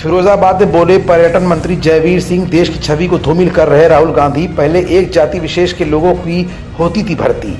फिरोजाबाद में बोले पर्यटन मंत्री जयवीर सिंह, देश की छवि को धूमिल कर रहे राहुल गांधी, पहले एक जाति विशेष के लोगों की होती थी भर्ती।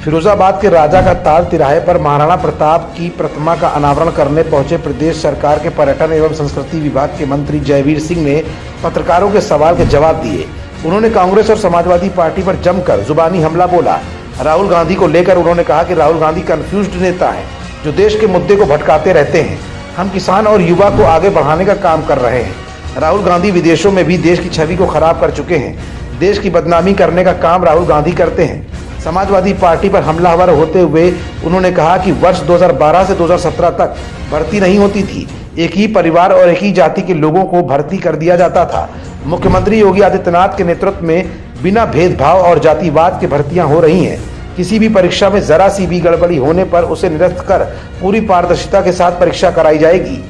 फिरोजाबाद के राजा का ताल तिराहे पर महाराणा प्रताप की प्रतिमा का अनावरण करने पहुंचे प्रदेश सरकार के पर्यटन एवं संस्कृति विभाग के मंत्री जयवीर सिंह ने पत्रकारों के सवाल के जवाब दिए। उन्होंने कांग्रेस और समाजवादी पार्टी पर जमकर जुबानी हमला बोला। राहुल गांधी को लेकर उन्होंने कहा कि राहुल गांधी कंफ्यूज्ड नेता है जो देश के मुद्दे को भटकाते रहते हैं। हम किसान और युवा को आगे बढ़ाने का काम कर रहे हैं। राहुल गांधी विदेशों में भी देश की छवि को खराब कर चुके हैं। देश की बदनामी करने का काम राहुल गांधी करते हैं। समाजवादी पार्टी पर हमलावर होते हुए उन्होंने कहा कि वर्ष 2012 से 2017 तक भर्ती नहीं होती थी। एक ही परिवार और एक ही जाति के लोगों को भर्ती कर दिया जाता था। मुख्यमंत्री योगी आदित्यनाथ के नेतृत्व में बिना भेदभाव और जातिवाद के भर्तियां हो रही हैं। किसी भी परीक्षा में जरा सी भी गड़बड़ी होने पर उसे निरस्त कर पूरी पारदर्शिता के साथ परीक्षा कराई जाएगी।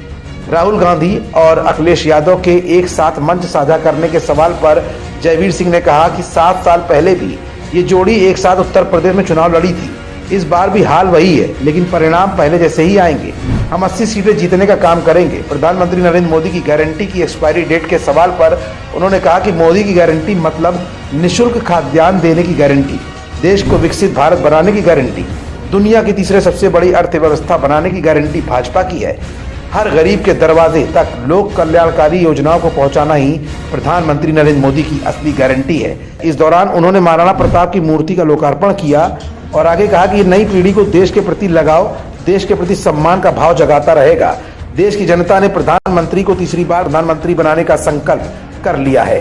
राहुल गांधी और अखिलेश यादव के एक साथ मंच साझा करने के सवाल पर जयवीर सिंह ने कहा कि 7 साल पहले भी ये जोड़ी एक साथ उत्तर प्रदेश में चुनाव लड़ी थी। इस बार भी हाल वही है, लेकिन परिणाम पहले जैसे ही आएंगे। हम 80 सीटें जीतने का काम करेंगे। प्रधानमंत्री नरेंद्र मोदी की गारंटी की एक्सपायरी डेट के सवाल पर उन्होंने कहा कि मोदी की गारंटी मतलब निःशुल्क खाद्यान्न देने की गारंटी, देश को विकसित भारत बनाने की गारंटी, दुनिया की तीसरे सबसे बड़ी अर्थव्यवस्था बनाने की गारंटी भाजपा की है। हर गरीब के दरवाजे तक लोक कल्याणकारी योजनाओं को पहुंचाना ही प्रधानमंत्री नरेंद्र मोदी की असली गारंटी है। इस दौरान उन्होंने महाराणा प्रताप की मूर्ति का लोकार्पण किया और आगे कहा कि नई पीढ़ी को देश के प्रति लगाव, देश के प्रति सम्मान का भाव जगाता रहेगा। देश की जनता ने प्रधानमंत्री को तीसरी बार प्रधानमंत्री बनाने का संकल्प कर लिया है।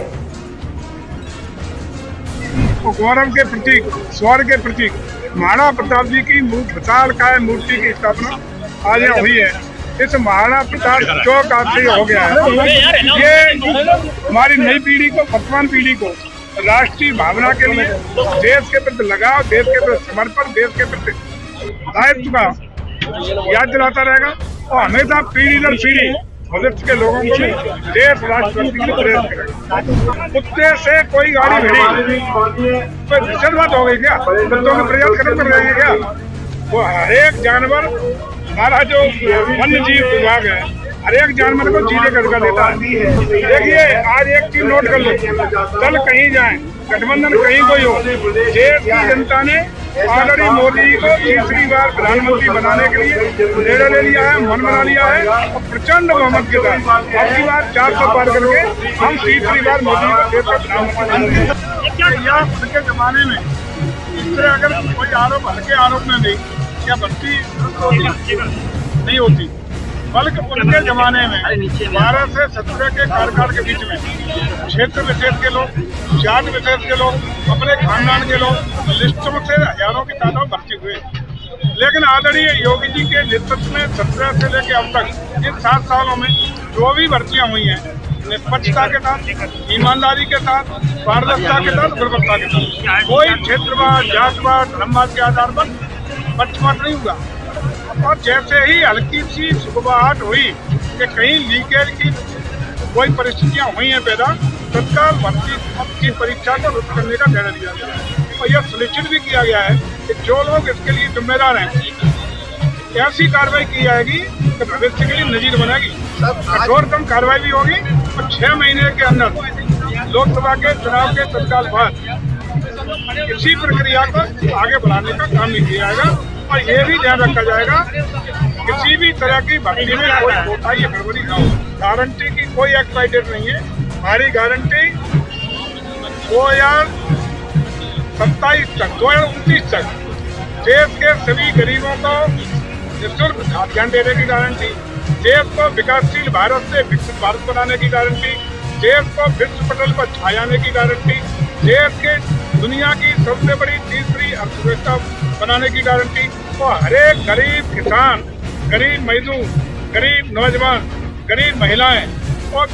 गौरव के प्रतीक, स्वर्ग के प्रतीक महाराणा प्रताप जी की विशालकाय मूर्ति की स्थापना आज यहाँ हुई है। इस महाराणा प्रताप चौक आज से हो गया है। ये हमारी नई पीढ़ी को, वर्तमान पीढ़ी को राष्ट्रीय भावना के लिए, देश के प्रति लगाव, देश के प्रति समर्पण, देश के प्रति दायित्व का याद दिलाता रहेगा और हमेशा पीढ़ी दर पीढ़ी भविष्य के लोगों को देश राष्ट्र के लिए प्रेरित करेगा। कुत्ते से कोई गाड़ी भिड़ी, कोई दिशा हो गई क्या? कुत्तों में प्रयास खत्म कर रहेंगे क्या? वो हर एक जानवर, हमारा जो वन्य जीव विभाग है, हर एक जानवर को जीने का अधिकार देता है। देखिए, आज एक चीज नोट कर लो, दल कहीं जाए, गठबंधन कहीं कोई हो, देश की जनता ने ऑलरेडी मोदी जी को तीसरी बार प्रधानमंत्री बनाने के लिए निर्णय ले लिया है, मन बना लिया है और प्रचंड बहुमत के साथ अब की बार 400 पार करके हम तीसरी बार मोदी जी को देश का प्रधानमंत्री। या उनके जमाने में इस तरह अगर कोई आरोप, हल्के आरोप में नहीं क्या भर्ती नहीं होती, बल्कि उनके जमाने में 12 से 17 के कार्यकाल के बीच में क्षेत्र विशेष के लोग, जात विशेष के लोग, अपने खानदान के लोग लिस्टों से हजारों की तादाद भर्ती हुए। लेकिन आदरणीय योगी जी के नेतृत्व में 17 से लेकर अब तक इन 7 सालों में जो भी भर्तियां हुई हैं, निष्पक्षता के साथ, ईमानदारी के साथ, पारदर्शिता के साथ, गुणवत्ता के साथ, कोई क्षेत्रवाद, जातवाद, धर्मवाद के आधार पर पक्षपात नहीं हुआ। और जैसे ही हल्की सी सुगबुगाहट हुई कि कहीं लीकेज की कोई परिस्थितियां हुई हैं पैदा, तत्काल भर्ती की परीक्षा को रद्द करने का निर्णय लिया गया और यह सुनिश्चित भी किया गया है कि जो लोग इसके लिए जिम्मेदार हैं, ऐसी कार्रवाई की जाएगी कि भविष्य के लिए नजीर बनेगी। कठोरतम कार्रवाई भी होगी और 6 महीने के अंदर लोकसभा के चुनाव के तत्काल बाद इसी प्रक्रिया को आगे बढ़ाने का काम भी किया जाएगा और ये भी ध्यान रखा जाएगा किसी भी तरह की भर्ती में कोई कोताही या गड़बड़ी ना हो। गारंटी की कोई एक्सपायरी डेट नहीं है। हमारी गारंटी 2027 तक, 2029 तक देश के सभी गरीबों को निःशुल्क खाद्यान्न देने की गारंटी, देश को विकासशील भारत से विकसित भारत बनाने की गारंटी, देश को विश्व पटल पर छायाने की गारंटी, देश के दुनिया की सबसे बड़ी तीसरी अर्थव्यवस्था बनाने की गारंटी और हर एक गरीब किसान, गरीब मजदूर, गरीब नौजवान, गरीब महिलाएं और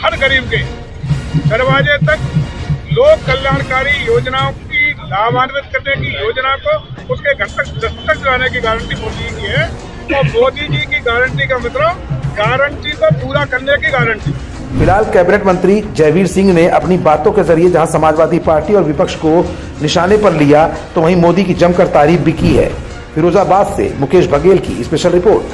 हर गरीब के दरवाजे तक लोक कल्याणकारी योजनाओं की लाभान्वित करने की योजना को उसके घर तक दस्तक दिलाने की गारंटी मोदी की है। और मोदी जी की गारंटी का मतलब गारंटी को पूरा करने की गारंटी। फिलहाल कैबिनेट मंत्री जयवीर सिंह ने अपनी बातों के जरिए जहां समाजवादी पार्टी और विपक्ष को निशाने पर लिया, तो वहीं मोदी की जमकर तारीफ भी की है। फिरोजाबाद से मुकेश बघेल की स्पेशल रिपोर्ट।